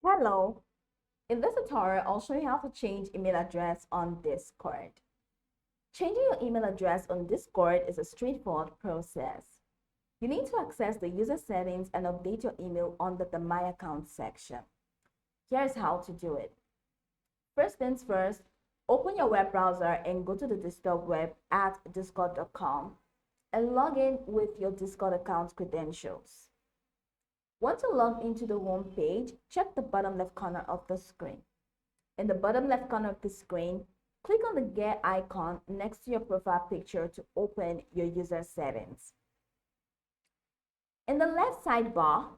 Hello. In this tutorial, I'll show you how to change email address on Discord. Changing your email address on Discord is a straightforward process. You need to access the user settings and update your email under the My Account section. Here's how to do it. First things first, open your web browser and go to the desktop web at discord.com and log in with your Discord account credentials. Once you log into the home page, check the bottom left corner of the screen. In the bottom left corner of the screen, click on the gear icon next to your profile picture to open your user settings. In the left sidebar,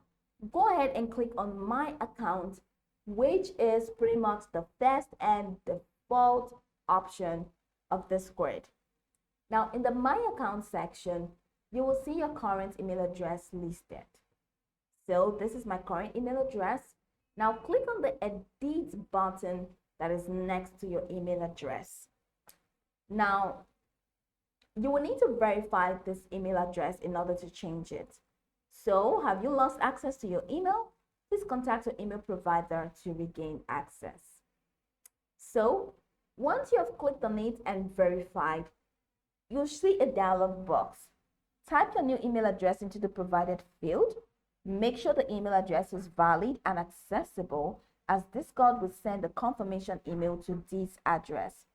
go ahead and click on My Account, which is pretty much the first and default option of Discord. Now, in the My Account section, you will see your current email address listed. So this is my current email address. Now click on the edit button that is next to your email address. Now, you will need to verify this email address in order to change it. So have you lost access to your email? Please contact your email provider to regain access. So once you have clicked on it and verified, you'll see a dialog box. Type your new email address into the provided field. Make sure the email address is valid and accessible, as Discord will send a confirmation email to this address.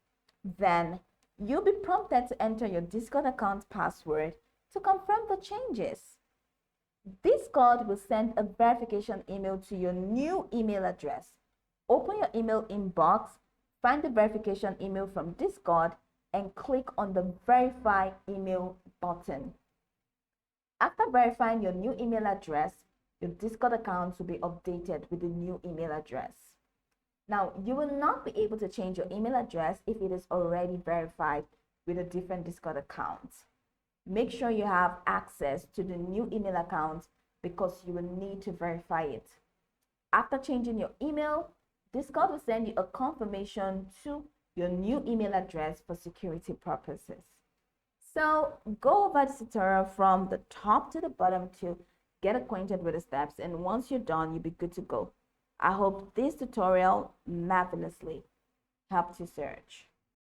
Then you'll be prompted to enter your Discord account password to confirm the changes. Discord will send a verification email to your new email address. Open your email inbox, find the verification email from Discord, and click on the Verify Email button. After verifying your new email address, your Discord account will be updated with the new email address. Now, you will not be able to change your email address if it is already verified with a different Discord account. Make sure you have access to the new email account because you will need to verify it. After changing your email, Discord will send you a confirmation to your new email address for security purposes. So go over this tutorial from the top to the bottom to get acquainted with the steps, and once you're done, you'll be good to go. I hope this tutorial marvelously helped you search.